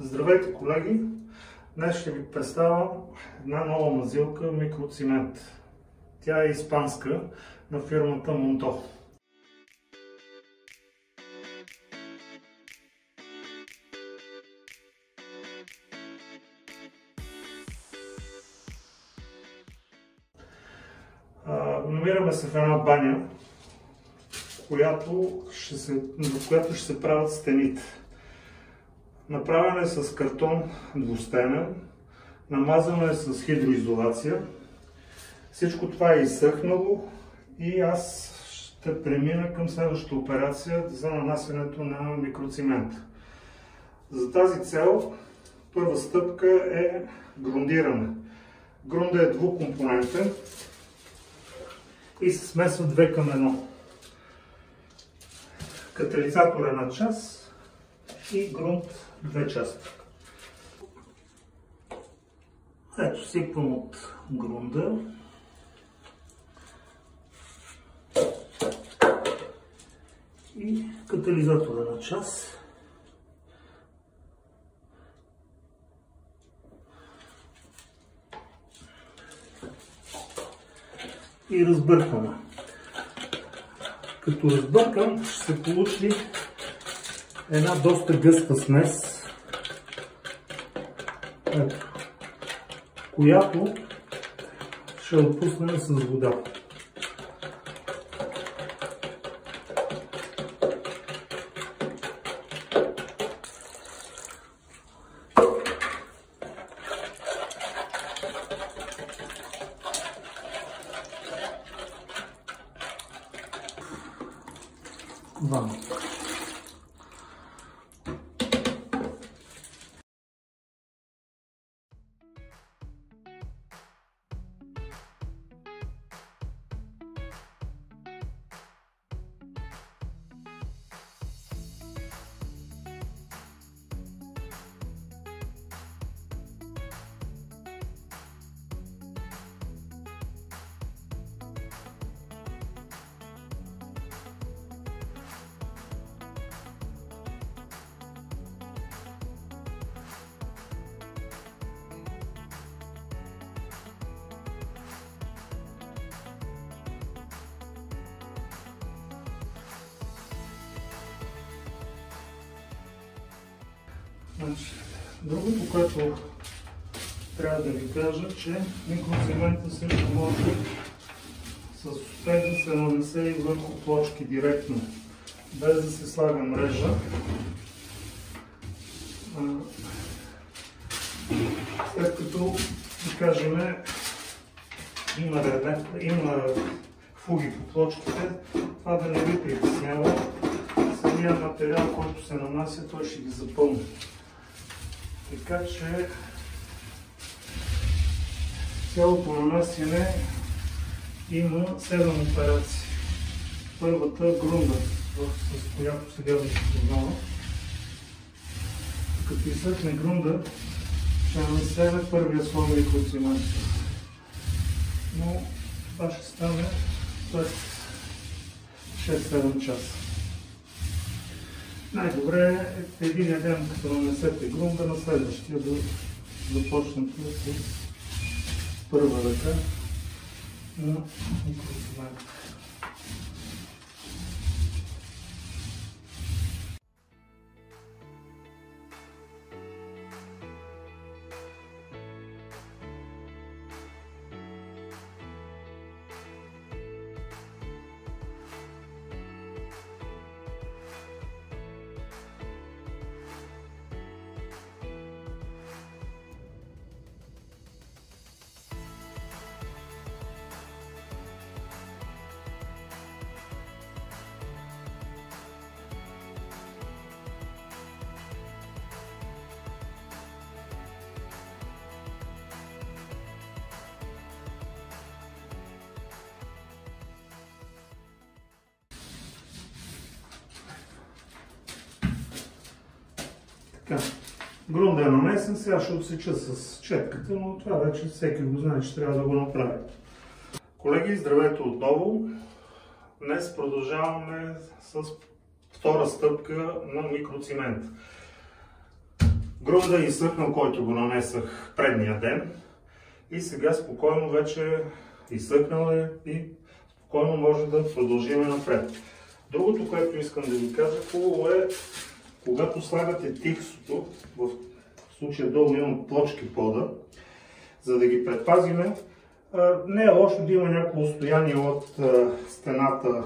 Здравейте, колеги! Днес ще ви представям една нова мазилка микроцимент. Тя е испанска, на фирмата Монто. Намираме се в една баня, в която ще се правят стените. Направена е с картон двустенен, намазана е с хидроизолация. Всичко това е изсъхнало и аз ще премина към следващата операция за нанасянето на микроцимент. За тази цел първа стъпка е грундиране. Грунда е двукомпонентен и се смесва 2 към 1. Катализатор е една част и грунт 2 части. Ето, сипвам от грунда. И катализатор една част. И разбъркваме. Като разбъркам, ще се получи една доста гъста смес, ето, която ще отпуснем с вода. Ванна. Другото, което трябва да ви кажа, че микроцимента също може с успех да се нанесе и върху плочки директно, без да се слага мрежа. След като, да кажем, има фуги по плочките, това да не ви притеснява. Самия материал, който се нанася, той ще ги запълни. Така че цялото нанасяне има 7 операции. Първата грунда, с която сега ви ще познава. Като изсъхне грунда, ще нанесеме първия слой микроцимент. Но това ще стане след 6-7 часа. Най-добре е един ден, като нанесете грунда, на следващия да започнете с първа ръка на микроцимент. Така, грунда е нанесен, сега ще отсеча с четката, но това вече всеки го знае, че трябва да го направи. Колеги, здравейте отново! Днес продължаваме с втора стъпка на микроцимент. Грунда е изсъхнал, който го нанесах предния ден. И сега спокойно вече изсъхнал е и спокойно може да продължим напред. Другото, което искам да ви кажа, хубаво е, когато слагате тиксото, в случая долу имам плочки пода, за да ги предпазиме, не е лошо да има някакво отстояние от стената,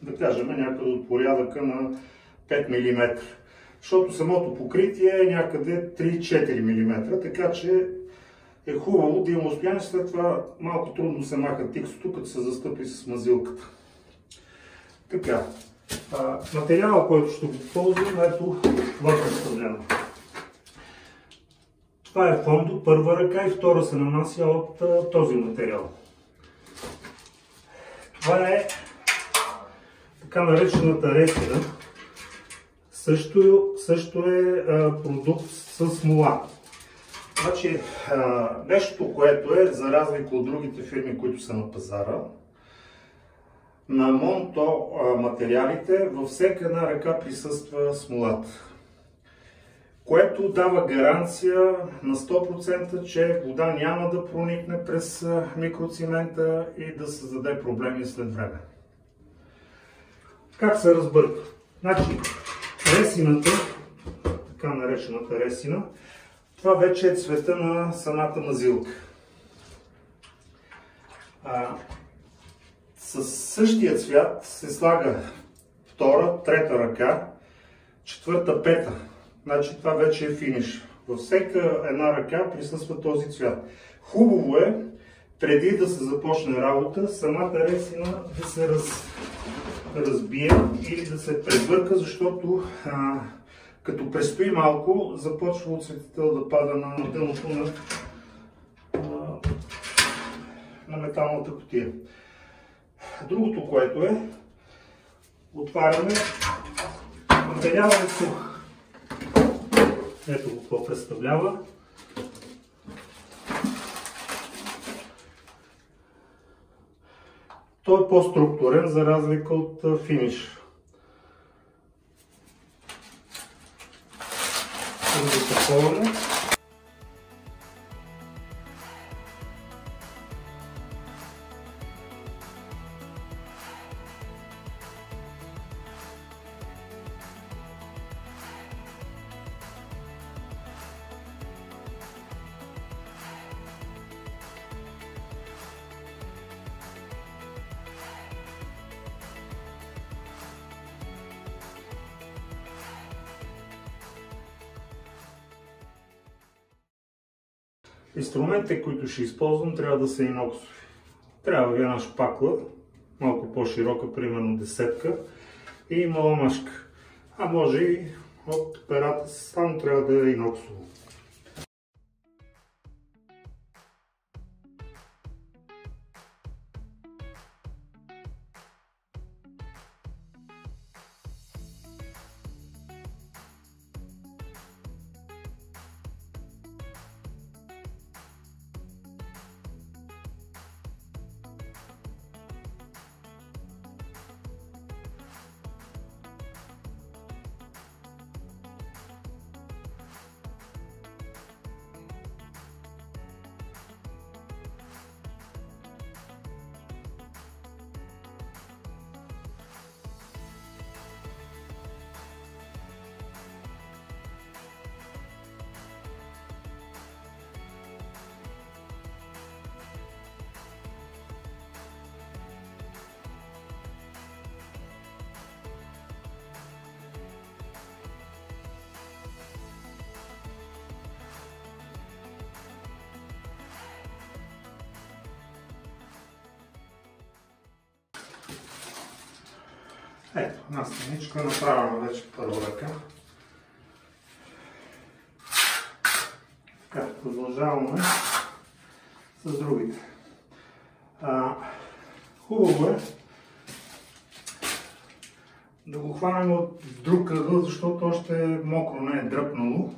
да кажем някъде от порядъка на 5 мм. Защото самото покритие е някъде 3-4 мм, така че е хубаво да има отстояние, след това малко трудно се маха тиксото, като се застъпи с мазилката. Така, материала, който ще го ползвам, ето това представлява. Това е фондо, първа ръка и втора се нанася от този материал. Това е така наречената ресина. Също е продукт с смола. Значи, нещо, което е, за разлика от другите фирми, които са на пазара, на Монто материалите във всяка една ръка присъства смолата, което дава гаранция на 100%, че вода няма да проникне през микроцимента и да създаде проблеми след време. Как се разбърка? Значи, ресината, така наречената ресина, това вече е цвета на самата мазилка. Със същия цвят се слага втора, трета ръка, четвърта, пета. Значи това вече е финиш. Във всяка една ръка присъства този цвят. Хубаво е, преди да се започне работа, самата ресина да се разбие или да се пребърка, защото като престои малко, започва оцветител да пада на дъното на металната кутия. Другото, което е, отваряме материала е сух. Ето го какво представлява. Той е по-структурен, за разлика от финиш. Инструментите, които ще използвам, трябва да са иноксови. Трябва ви една шпакла, малко по-широка, примерно десетка, и маламашка. А може и от перата, само трябва да е иноксово. Ето, една страничка направена вече първа ръка. Така, продължаваме с другите. Хубаво е да го хванем от друг ъгъл, защото още е мокро, не е дръпнало.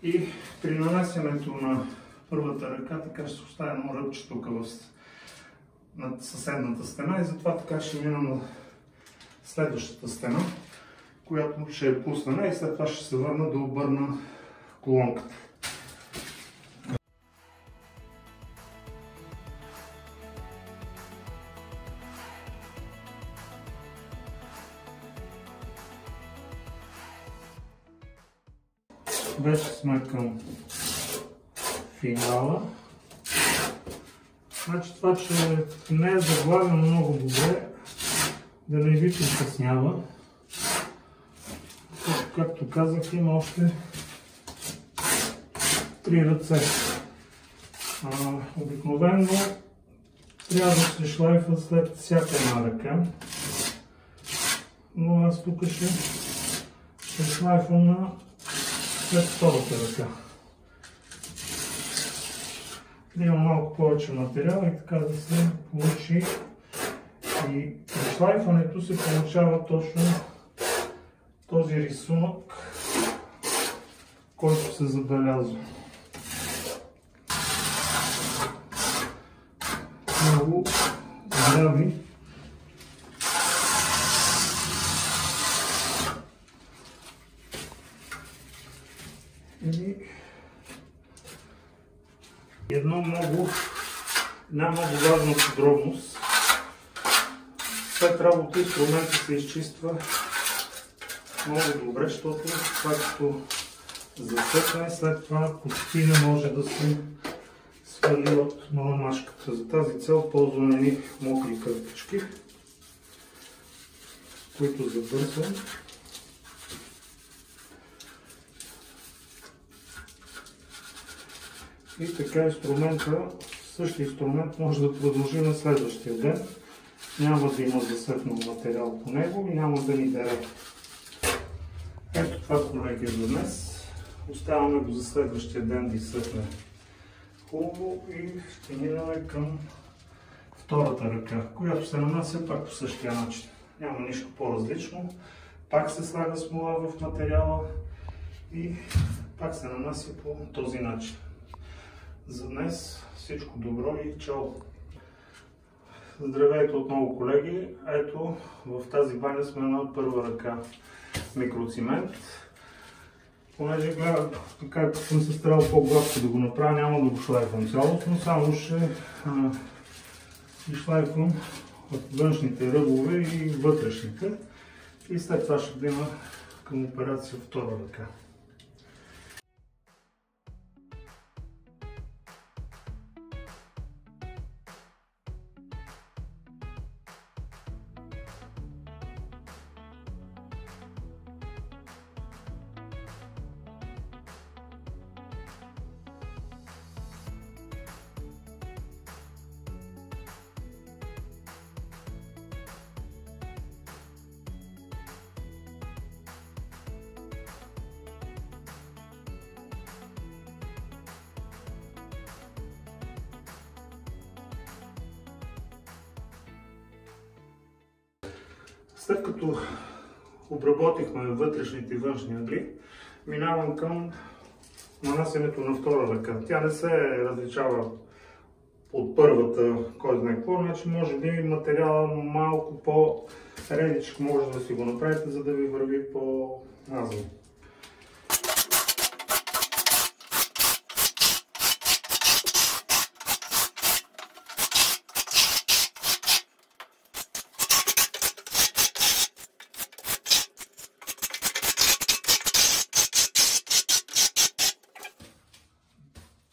И при нанасянето на първата ръка, така ще се оставя едно ръбче тук над съседната стена и затова така ще мина на следващата стена, която ще е пуснена и след това ще се върна да обърна колонката. Вече сме към финала. Значи това, че не е заглавено много добре, да не ви притеснява. Както казах, има още 3 ръце. Обикновено трябва да се шлайфа след всяка една ръка, но аз тук ще шлайфам след втората ръка. Да има малко повече материал и така да се получи. И при шлайфането се получава точно този рисунък, който се забелязва. Много здрави. И една много важна подробност. След работа инструментът се изчиства много добре, защото това като засекне, след това почти не може да се свали от маламашката. За тази цел ползваме ни мокри кърпички, които забързвам. И така същия инструмент може да продължи на следващия ден. Няма да има засъхнал материал по него и няма да ни дере. Ето това, колеги, за днес. Оставяме го за следващия ден да изсъхне хубаво и ще минем към втората ръка, която се нанася пак по същия начин. Няма нищо по-различно. Пак се слага смола в материала и пак се нанася по този начин. За днес всичко добро и чао! Здравейте отново, колеги! Ето, в тази баня сме на първа ръка микроцимент. Понеже гледам, така съм се старал по-гладко да го направя, няма да го шлайфам цялото, само ще шлайфам от външните ръбове и вътрешните. И след това ще дойдем към операция втора ръка. След като обработихме вътрешните и външни ъгли, минавам към нанасянето на втора ръка. Тя не се различава от първата, кой знае какво, значи може би материала малко по-редичко може да си го направите, за да ви върви по-назво.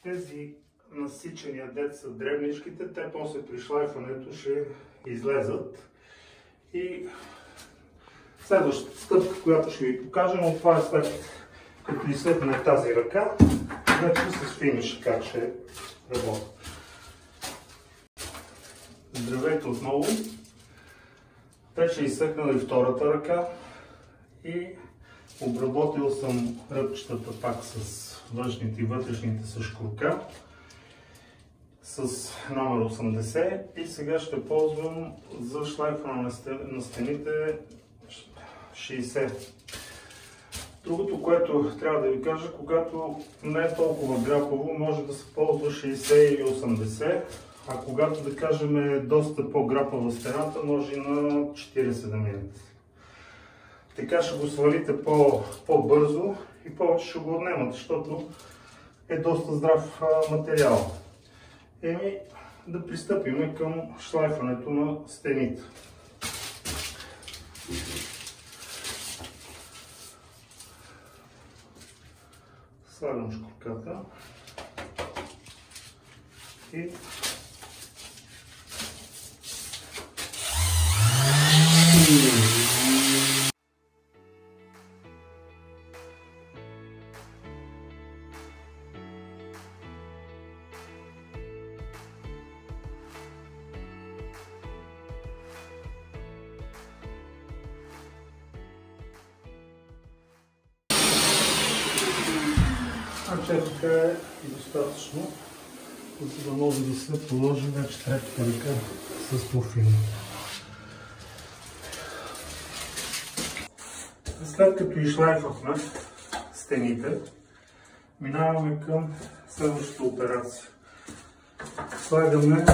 Тези насичания, дет са дребничките, те после при шлайфането ще излезат. И следващата стъпка, която ще ви покажа, но това е след като изсъхне тази ръка, вече с финиш как ще работи. Здравейте отново! Вече изсъхнала и втората ръка и обработил съм ръбчетата пак с външните и вътрешните с шкурка с номер 80 и сега ще ползвам за шлайфане на стените 60. Другото, което трябва да ви кажа, когато не е толкова грапаво, може да се ползва 60 или 80, а когато, да кажем, е доста по-грапава стената, може и на 40 да минете. Така ще го свалите по-бързо и повече ще го отнемат, защото е доста здрав материал. Да пристъпим към шлайфането на стените. Слагам шкурката и така е достатъчно, за да може да се положи вече третата ръка с по-филм. След като изшлайфахме стените, минаваме към следващата операция. Слагаме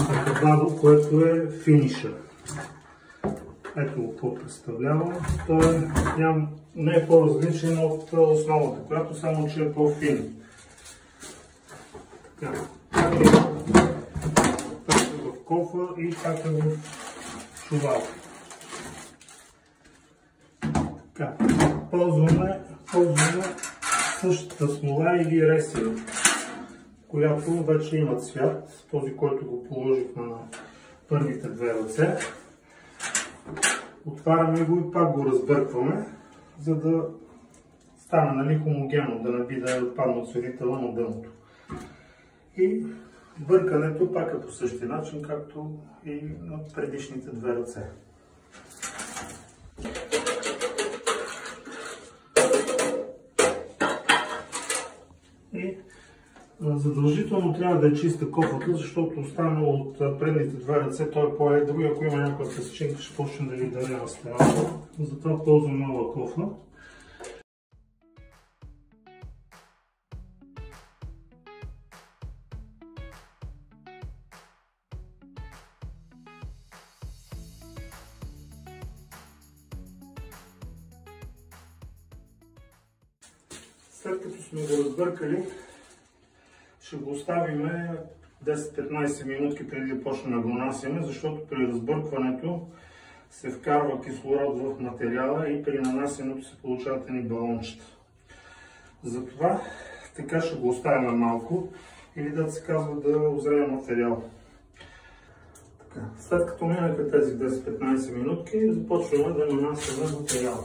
акабадо, което е финиша. Ето го какво представлява. Той не е по-различен от основата, която само че е по-фин. Така е в кофа и така е в чувал. Ползваме същата смола или ресия, която вече има цвят, този, който го положихме на първите две ръце. Отваряме го и пак го разбъркваме, за да стане хомогенно, да не би да е отпаднал цветителя на дъното. И бъркането пак е по същия начин, както и на предишните две ръце. И задължително трябва да е чиста кофата, защото останало от предните две ръце той е по-едро и ако има някаква песчинка, ще почне да ви даря на стената. Затова ползвам нова кофа. След като сме го разбъркали, ще го оставим 10-15 минутки преди да почнем да го нанасяме, защото при разбъркването се вкарва кислород в материала и при нанасянето се получават едни балончета. Затова така ще го оставим малко или да се казва да озрее материал. Така. След като минаха тези 10-15 минутки, започваме да нанасяме материала.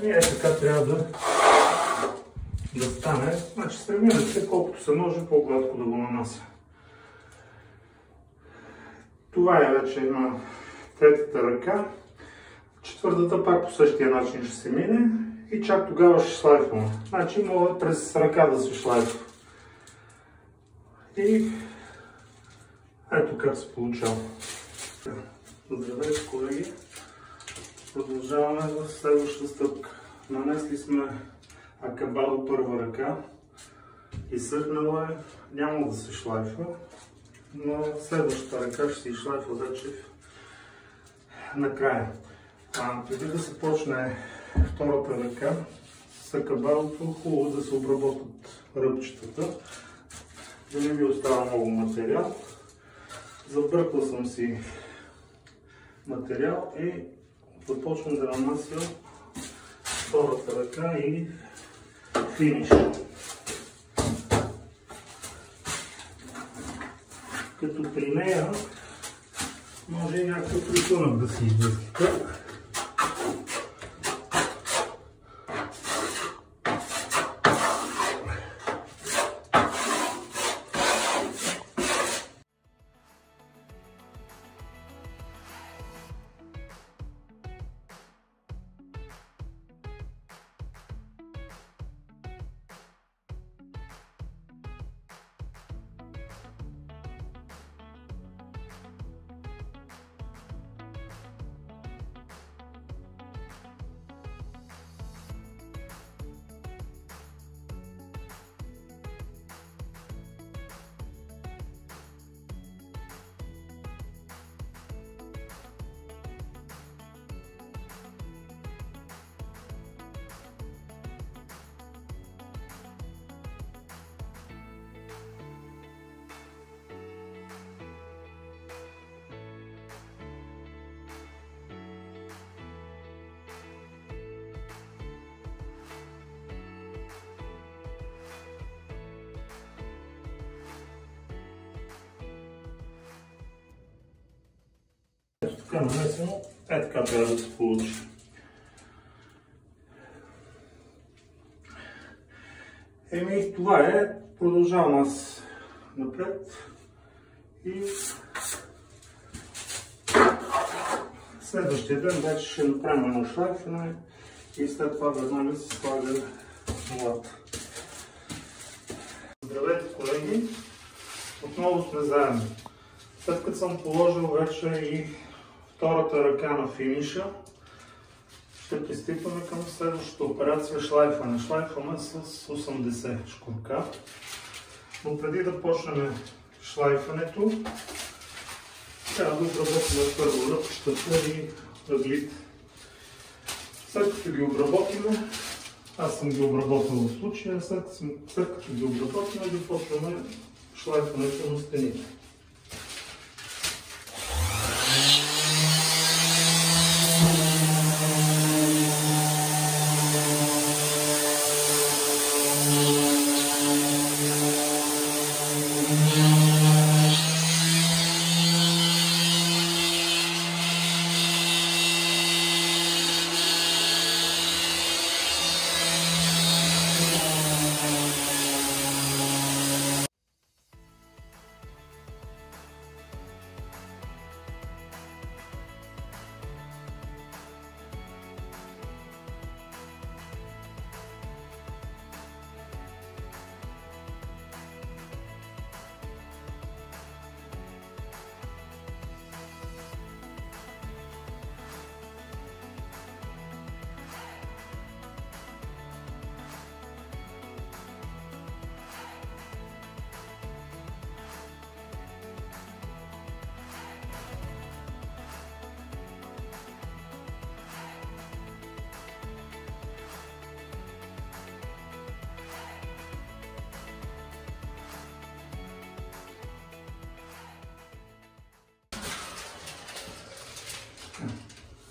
И така трябва да стане. Значи стремим се колкото се може по-гладко да го нанася. Това е вече на третата ръка. Четвъртата пак по същия начин ще се мине и чак тогава ще шлайфваме. Значи мога през ръка да се шлайфва. И ето как се получава. Здравейте, колеги! Продължаваме в следващата стъпка. Нанесли сме акабадо първа ръка, изсъхнала е, няма да се шлайфа, но следващата ръка ще се изшлайфа вече накрая. Преди да се почне втората ръка с акабадото, хубаво да се обработят ръбчетата, да не ви остава много материал. Забъркал съм си материал и започвам да нанася втората ръка и финиш. Като при нея може и някакъв рисунък да си излезе. Ето така нанесено, така трябва да се получи. Това е. Продължавам аз напред и следващия ден вече ще направим едно шлайфене и след това веднага се слага смолата. Здравейте, колеги! Отново сме заедно. След като съм положил вече и втората ръка на финиша, ще пристъпваме към следващата операция шлайфане. Шлайфваме с 80 шкурка. Но преди да почнем шлайфането, трябва да обработим първо ръпчетата и ъглите. След като ги обработим, аз съм ги обработил в случая, след като ги обработим, започваме шлайфането на стените.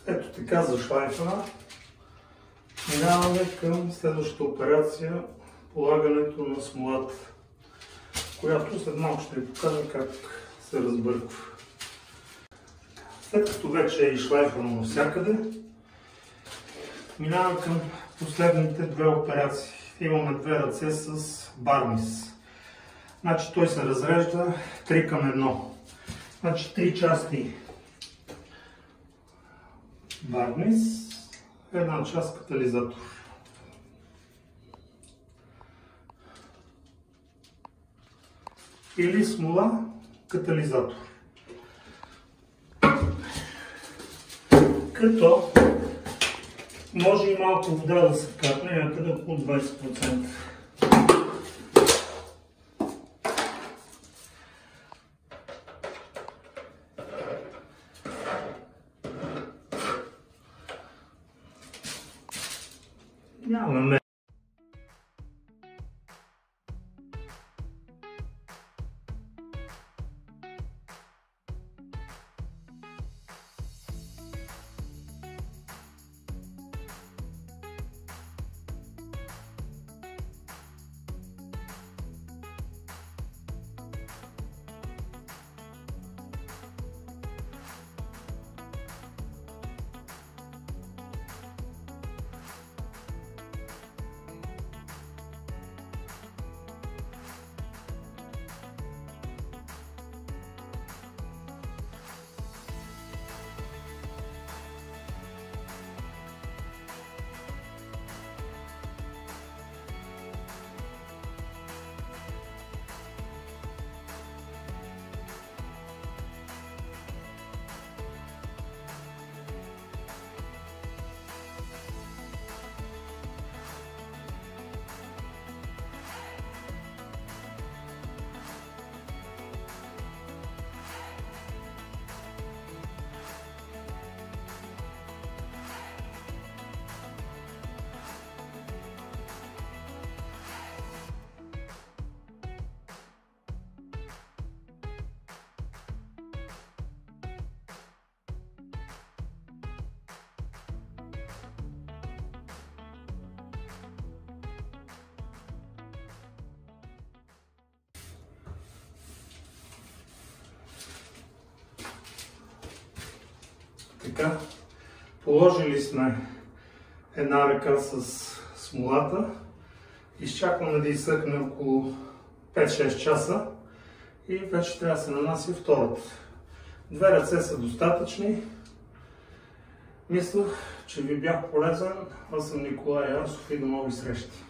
Ето така за шлайфа. Минаваме към следващата операция, полагането на смолата, която след малко ще ви покажа как се разбърква. След като вече е изшлайфано навсякъде, минаваме към последните две операции. Имаме две ръце с барнис. Значи той се разрежда 3 към 1. Значи 3 части барнис, една част катализатор. Или смола, катализатор. Като може и малко вода да се капне, някъде около 20%. Нямаме. Така, положили сме една ръка с смолата, изчакваме да изсъхне около 5-6 часа и вече трябва да се нанася втората. 2 ръце са достатъчни. Мисля, че ви бях полезен. Аз съм Николай Ярсов и до нови срещи.